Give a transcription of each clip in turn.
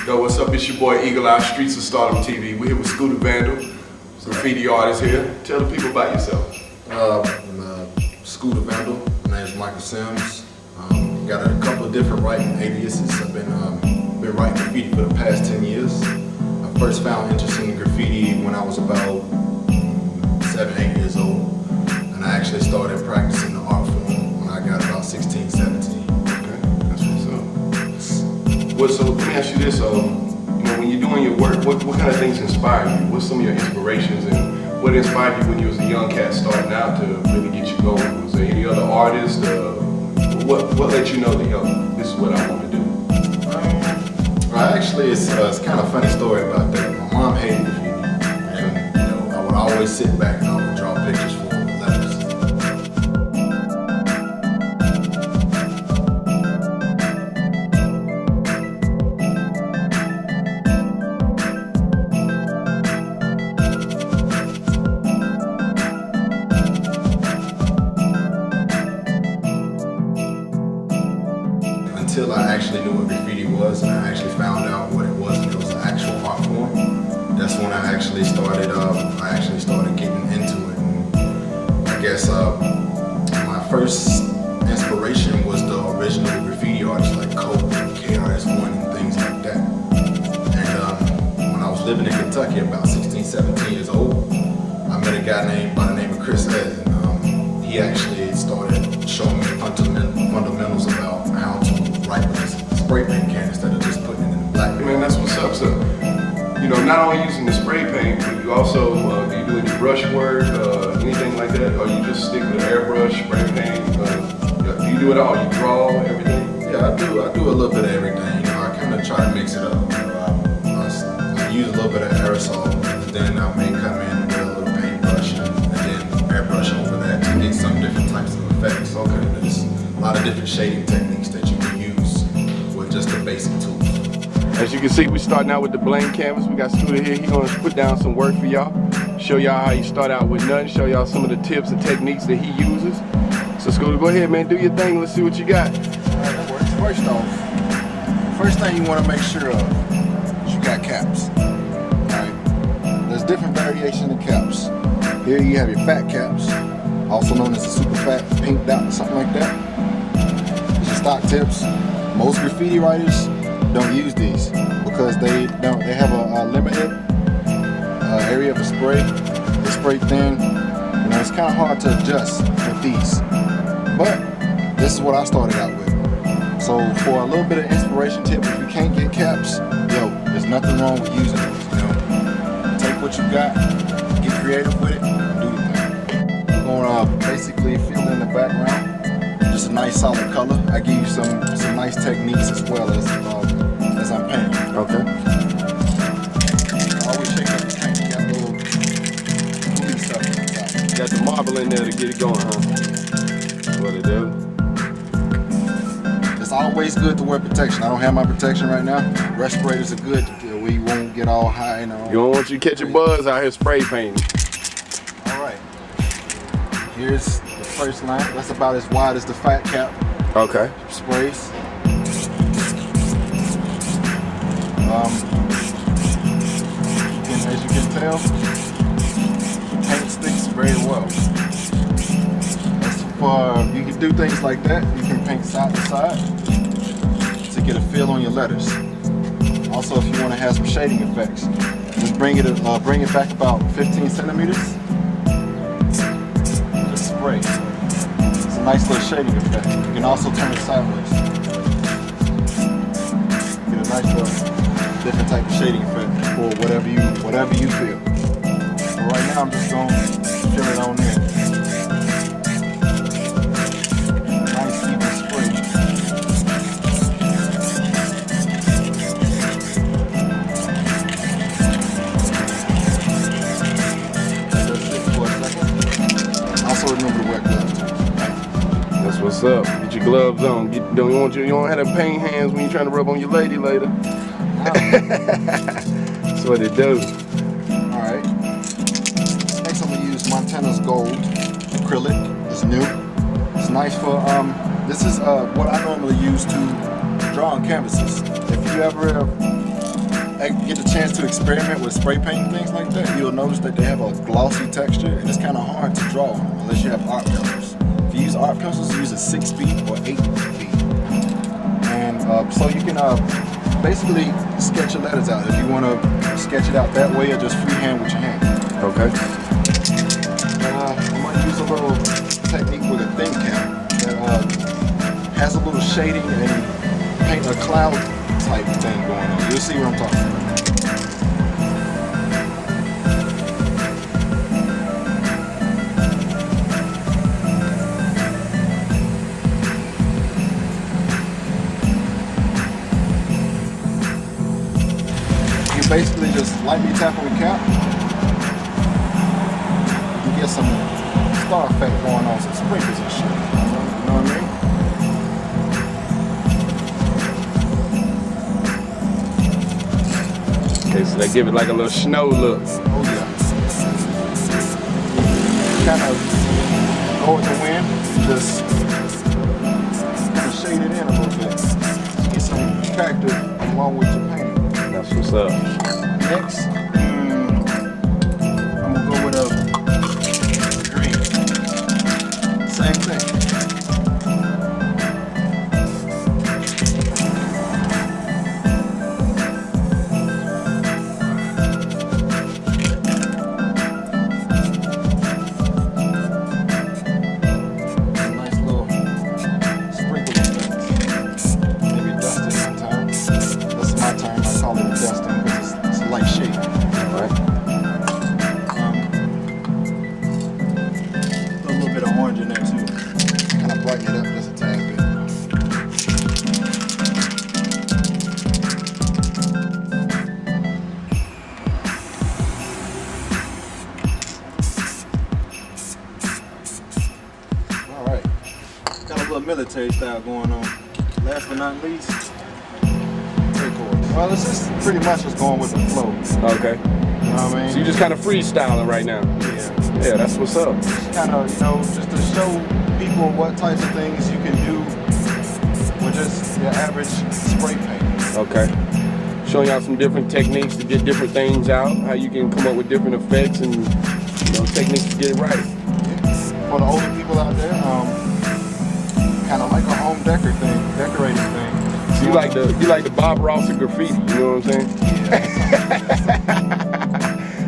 Yo, what's up? It's your boy Eagle Eye, Streets of Stardom TV. We're here with Skudavandal, graffiti artist here. Tell the people about yourself. I'm Skudavandal. My name is Michael Sims. Got a couple of different writing aliases. I've been writing graffiti for the past 10 years. I first found interest in graffiti when I was about 7, 8 years old. And I actually started practicing the art form when I got about 16, 17. Okay, that's what's up. So let me ask you this, when you're doing your work, what kind of things inspire you? What's some of your inspirations and what inspired you when you was a young cat starting out to really get you going? Was there any other artists? What let you know that, yo, this is what I want to do? Actually, it's kind of a funny story about that. My mom hated graffiti, and I would always sit back and I would draw pictures for her with letters. Until I actually knew what graffiti was, and I actually found out what it was, and it was an actual art form. That's when I actually started. Getting into it. And I guess my first inspiration was the original graffiti artists like Coke and KRS-One and things like that. And when I was living in Kentucky, about 16, 17 years old, I met a guy by the name of Chris Ed, and he actually started showing me fundamentals about how to write with a spray paint can instead of just putting it in the black. Man, that's what's up. So, not only using the spray paint, but you also, do you do any brush work, anything like that? Or you just stick with airbrush, spray paint? Do you do it all? You draw everything? Yeah, I do a little bit of everything. I kind of try to mix it up. I use a little bit of aerosol, and then I may come in with a little paintbrush and then airbrush over that to get some different types of effects. Okay, there's a lot of different shading techniques that you can use with just the basic tools. As you can see, we're starting out with the blank canvas. We got Scooter here. He's going to put down some work for y'all, show y'all how you start out with nothing, show y'all some of the tips and techniques that he uses. So Scooter, go ahead, man, do your thing. Let's see what you got. That works. First off, first thing you want to make sure of is you got caps. Alright, there's different variations of caps. Here you have your fat caps, also known as the super fat pink dot, something like that. These are stock tips. Most graffiti writers don't use these because they have a limited area for spray. They spray thin. It's kind of hard to adjust with these. But this is what I started out with. So for a little bit of inspiration tip, if you can't get caps, there's nothing wrong with using those. Take what you got, get creative with it, do your thing. We're going to basically fill in the background. Just a nice solid color. I give you some nice techniques as well as I'm painting. Okay. Always shake up the paint. You got a little gooey stuff on the top. Got the marble in there to get it going, huh? That's what it do. It's always good to wear protection. I don't have my protection right now. Respirators are good where you won't get all high and all. You don't want you catching buzz out here spray painting. Alright. Here's the first line. That's about as wide as the fat cap. Okay. Sprays. As you can tell, paint sticks very well. You can do things like that. You can paint side to side to get a feel on your letters. Also, if you want to have some shading effects, just bring it back about 15 centimeters. Just spray. It's a nice little shading effect. You can also turn it sideways. Get a nice little different type of shading effect for whatever you feel. So right now I'm just going to fill it on in. Nice even spray. That's it for a second. Also remember to wear gloves. That's what's up. Get your gloves on. You don't have to paint hands when you're trying to rub on your lady later. That's what it does. Alright. Next I'm going to use Montana's Gold acrylic. It's new. It's nice for this is what I normally use to draw on canvases. If you ever get the chance to experiment with spray paint and things like that, you'll notice that they have a glossy texture and it's kind of hard to draw on them unless you have art pencils. If you use art pencils, use a 6B or 8B. And so you can basically sketch your letters out. If you want to sketch it out that way or just freehand with your hand. Okay. I might use a little technique with a thin cap that has a little shading and paint a cloud type thing going on. You'll see what I'm talking about. You basically just lightly tap on the cap. You get some star effect going on, some sprinkles and shit. You know what I mean? Okay, so they give it like a little snow look. Oh yeah. Kind of go with the wind, just kind of shade it in a little bit. Get some character along with your painting. That's what's up. Next, I'm gonna go with a green. Same thing. Military style going on. Last but not least, well, this is pretty much just going with the flow. Okay. You know what I mean? So you just kind of freestyling right now. Yeah. Yeah, that's what's up. Just kind of, just to show people what types of things you can do with just your average spray paint. Okay. Showing y'all some different techniques to get different things out, how you can come up with different effects and techniques to get it right. Yeah. For the older people out there, kind of like a home decorating thing. So you like the Bob Ross of graffiti, you know what I'm saying? Yeah.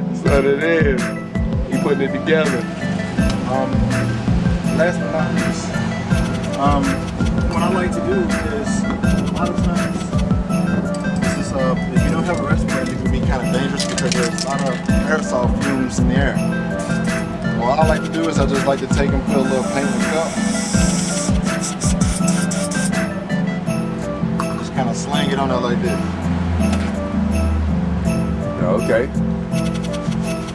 That's what it is. You putting it together. Last but not least, what I like to do is a lot of times, this is if you don't have a respirator, it can be kind of dangerous because there's a lot of aerosol fumes in the air. What I like to do is I just like to take and put a little paint in the cup. Kind of slang it on there like this. Okay.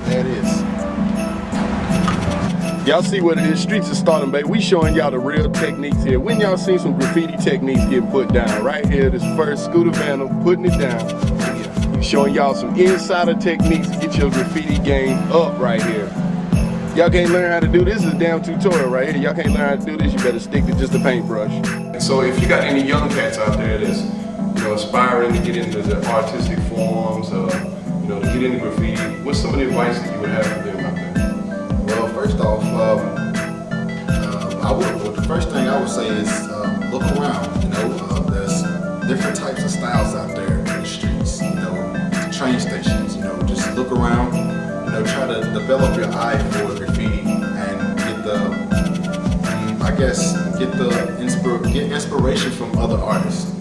There it is. Y'all see what it is, Streets of Stardom, baby. We showing y'all the real techniques here. When y'all seen some graffiti techniques getting put down, right here, this first Skudavandal putting it down. Yeah. Showing y'all some insider techniques to get your graffiti game up right here. Y'all can't learn how to do this, is a damn tutorial right here. Y'all can't learn how to do this, you better stick to just a paintbrush. So if you got any young cats out there that's aspiring to get into the artistic forms, to get into graffiti, what's some of the advice that you would have for them out there? Well, first off, the first thing I would say is look around. There's different types of styles out there in the streets. Train stations. Just look around. Try to develop your eye for graffiti and get inspiration from other artists.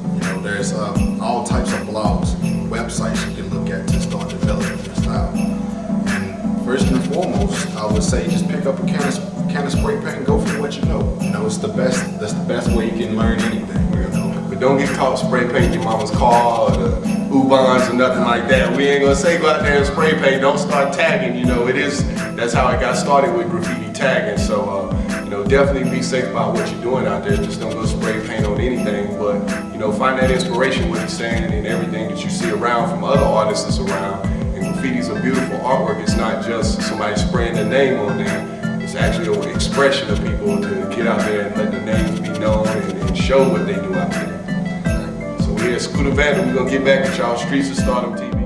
There's all types of blogs, websites you can look at to start developing your style. And first and foremost, I would say just pick up a can of spray paint and go for what you know. It's the best. That's the best way you can learn anything. But don't get caught spray painting your mama's car or the Ubans or nothing like that. We ain't gonna say go out there and spray paint. Don't start tagging. That's how I got started with graffiti tagging. So definitely be safe about what you're doing out there. Just don't go spray paint on anything. But find that inspiration, what he's saying, and everything that you see around from other artists that's around. And graffiti's a beautiful artwork. It's not just somebody spraying their name on there. It's actually an expression of people to get out there and let the names be known and show what they do out there. So we're here at Skudavandal. We're gonna get back at y'all, Streets of Stardom TV.